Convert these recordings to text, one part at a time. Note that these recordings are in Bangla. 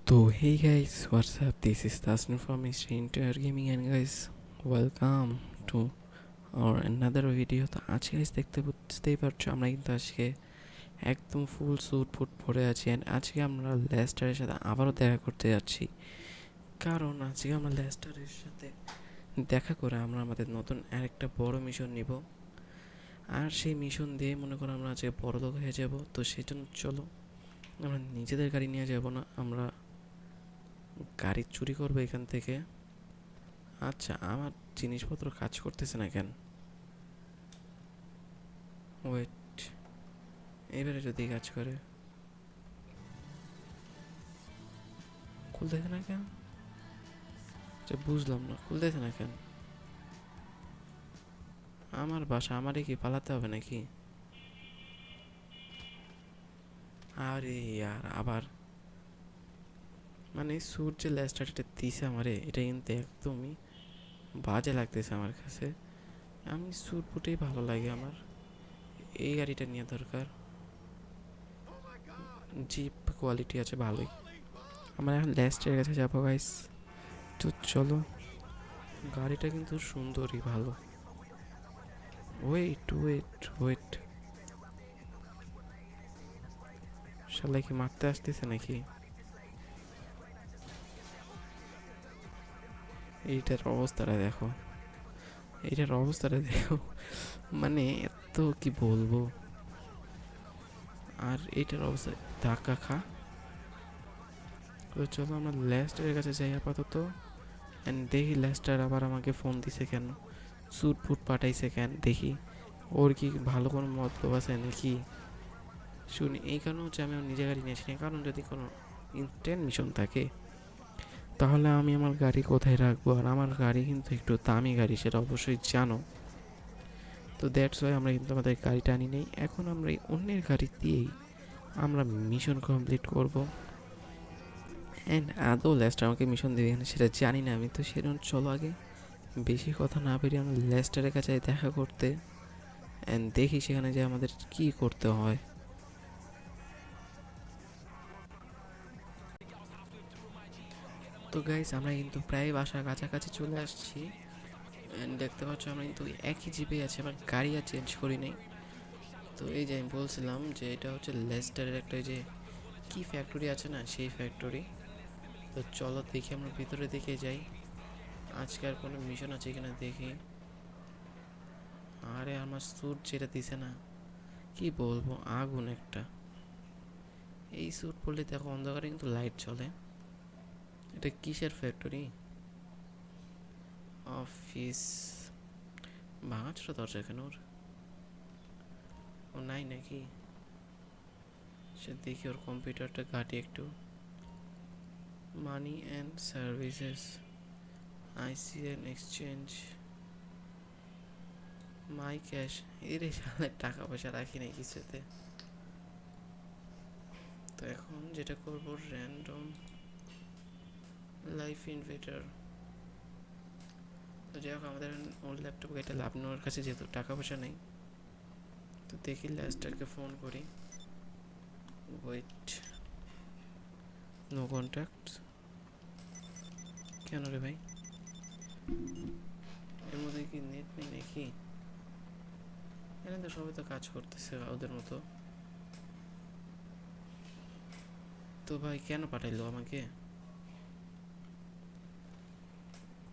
So hey guys, what's up? This is Tasnim from Inter Gaming and guys, welcome to our another video. তো আজকে guys বুঝতেই পারছো আমরা কিন্তু আজকে একদম ফুল স্যুট ফুট পরে আছি and আজকে আমরা লেস্টারের সাথে আবারও দেখা করতে যাচ্ছি। কারণ আজকে আমরা লেস্টারের সাথে দেখা করে আমরা আমাদের নতুন আরেকটা বড় মিশন নিব, আর সেই মিশন দিয়ে মনে করো আমরা আজকে বড়লোক হয়ে যাব। তো সেজন্য চলো আমরা নিজেদের গাড়ি নিয়ে যাব না, আমরা গাড়ি চুরি করবো এখান থেকে। আচ্ছা, আমার জিনিসপত্র কাজ করতেছে না কেন? ওয়েট, এবারে যদি কাজ করে, খুলতেছে না কেন? আচ্ছা বুঝলাম না, খুলতেছে না কেন? আমার বাসা, আমারই কি পালাতে হবে নাকি? আরে ইয়ার, আবার মানে সূর্যের ল্যাস্টারটা দিছে আমারে, এটা কিন্তু একদমই বাজে লাগতেছে আমার কাছে। আমি স্যুট বুটেই ভালো লাগে আমার, এই গাড়িটা নিয়ে দরকার। জিপ কোয়ালিটি আছে ভালোই। আমরা এখন ল্যাস্টের কাছে যাবো গাইস, তো চলো। গাড়িটা কিন্তু সুন্দরই, ভালো। ওয়েট ওয়েট ওয়েট, শালা কি মারতে আসতেছে নাকি? এইটার অবস্থাটা দেখো, এইটার অবস্থাটা দেখো, মানে এত কি বলবো। আর এইটার অবস্থা, ধাক্কা খা। তো চলো আমরা লেস্টারের কাছে যাই আপাতত, অ্যান্ড দেখি লেস্টার আবার আমাকে ফোন দিছে কেন, স্যুট ফুট পাঠাইছে কেন, দেখি ওর কি ভালো কোনো মতলব আছে নাকি শুনি। এই কারণে হচ্ছে আমি আমার নিজের গাড়ি নিয়ে আসি না, কারণ যদি কোনো ইনস্ট্যান্ট মিশন থাকে তাহলে আমি আমার গাড়ি কোথায় রাখবো, আর আমার গাড়ি কিন্তু একটু দামি গাড়ি, সেটা অবশ্যই জানো। তো দ্যাটস ওয়াই আমরা কিন্তু আমাদের গাড়িটা আনি নেই, এখন আমরা এই অন্যের গাড়ি দিয়েই আমরা মিশন কমপ্লিট করব। অ্যান্ড আদৌ লেস্টার আমাকে মিশন দেবে এখানে সেটা জানি না আমি, তো সেরকম চলো আগে বেশি কথা না বেরিয়ে আমরা লেস্টারের কাছে দেখা করতে, অ্যান্ড দেখি সেখানে যে আমাদের কি করতে হয়। তো গাইস আমরা কিন্তু প্রায় বাসার কাছাকাছি চলে আসছি, অ্যান্ড দেখতে পাচ্ছ আমরা কিন্তু একই জিপে আছি, আবার গাড়ি আর চেঞ্জ করি নাই। তো এই যে আমি বলছিলাম যে এটা হচ্ছে লেস্টারের একটা যে কি ফ্যাক্টরি আছে না, সেই ফ্যাক্টরি। তো চলো দেখি আমরা ভিতরে দিকে যাই, আজকে আর কোনো মিশন আছে কিনা দেখি। আরে আমার স্যুট যেটা দিছে না, কি বলবো, আগুন একটা। এই স্যুট পরলে দেখো অন্ধকারে কিন্তু লাইট চলে। এটা কিসের ফ্যাক্টরি? অফিস। ভাঙাচোরা দরজা কেন ওর? ও নাই নাকি? সে দেখি ওর কম্পিউটারটা ঘাটি একটু। মানি and services, ICN exchange, my cash. এর সালে টাকা পয়সা রাখি নাই কিছুতে। তো এখন যেটা করবো, র্যান্ডম লাইফ ইনভেটার। তো যাই হোক, আমাদের ওর ল্যাপটপ এটা লাভ নেওয়ার কাছে যেহেতু টাকা পয়সা নেই, তো দেখি ল্যাস্টারকে ফোন করি। Wait, no contact. কেন রে ভাই, এর মধ্যে কি নেট নেই নাকি? এখানে তো সবাই তো কাজ করতেছে ওদের মতো। তো ভাই কেন পাঠাইলো আমাকে?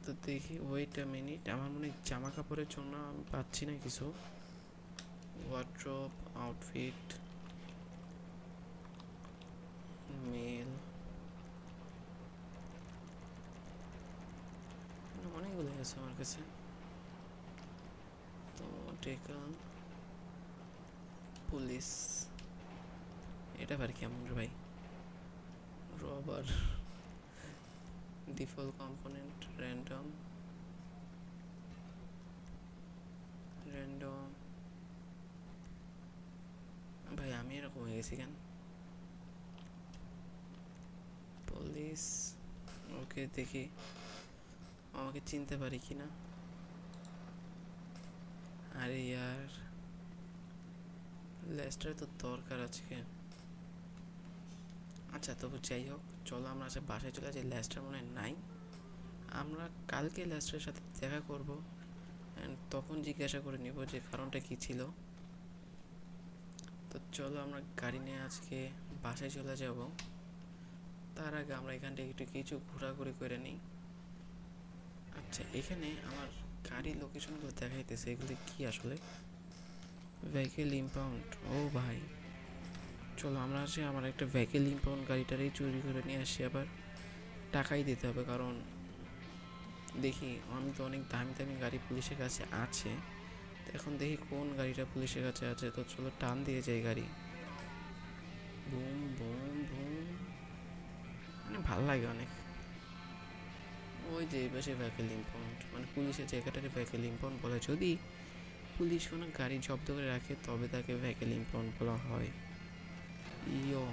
তো দেখি, ওয়েট আ মিনিট, আমার মনে হয় জামা কাপড়ের জন্য আমি পাচ্ছি না কিছু। ওয়ার্ড্রোব, আউটফিট, মেল, অনেকগুলো আছে আমার কাছে। তো টেকন, পুলিশ, এটা আবার কেমন রে ভাই? Rubber, default component, random, random. ভাই আমি এরকম হয়ে গেছি কেন? পুলিশ, ওকে দেখি আমাকে চিনতে পারি কি না। আরে ইয়ার, লেস্টার তো দরকার আজকে। আচ্ছা তবু যাই হোক, চলো আমরা আজকে বাসায় চলে যাই। লেস্টার মনে হয় নাই, আমরা কালকে লেস্টারের সাথে দেখা করব, অ্যান্ড তখন জিজ্ঞাসা করে নিব যে কারণটা কী ছিল। তো চলো আমরা গাড়ি নিয়ে আজকে বাসায় চলে যাব। তার আগে আমরা এখান থেকে একটু কিছু ঘোরাঘুরি করে নিই। আচ্ছা এখানে আমার গাড়ির লোকেশনগুলো দেখাইতেছে, এগুলো কি আসলে? ভেহিকেল ইম্পাউন্ড, ও ভাই চলো আমরা আসি আমার একটা ভেহিকেল ইম্পাউন্ড গাড়িটারই চুরি করে নিয়ে আসি, আবার টাকাই দিতে হবে, কারণ দেখি আমি তো অনেক দামি দামি গাড়ি পুলিশের কাছে আছে, তো এখন দেখি কোন গাড়িটা পুলিশের কাছে আছে। তো চলো টান দিয়ে যাই গাড়ি, বুম বুম বুম, মানে ভালো লাগে অনেক। ওই যে এই পাশে ভেহিকেল ইম্পাউন্ড, মানে পুলিশের জায়গাটাকে ভেহিকেল ইম্পাউন্ড বলে। যদি পুলিশ কোনো গাড়ি জব্দ করে রাখে তবে তাকে ভেহিকেল ইম্পাউন্ড বলা হয়। ইয়ো,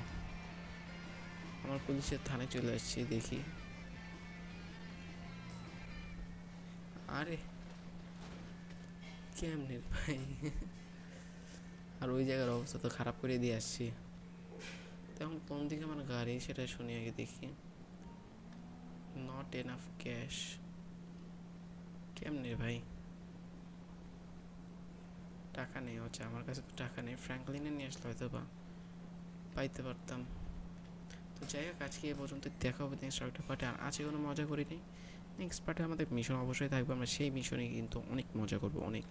আমার পুলিশের থানায় চলে আসছি, দেখি। আরে কেমনে ভাই আর ওই জায়গার অবস্থা তো খারাপ করে দিয়ে আসছি। তো এখন কোন দিকে আমার গাড়ি সেটা শুনি আগে, দেখি। নট এনাফ ক্যাশ, কেমনে ভাই? টাকা নেই, আচ্ছা আমার কাছে তো টাকা নেই, ফ্র্যাঙ্কলিনে নিয়ে আসলে হয়তো বা পাইতে পারতাম। তো যাই হোক, আজকে এ পর্যন্ত, দেখা হবে নেক্সট একটা পার্টে। আর আজকে কোনো মজা করিনি, নেক্সট পার্টে আমাদের মিশন অবশ্যই থাকবে, আমরা সেই মিশনে কিন্তু অনেক মজা করবো, অনেক।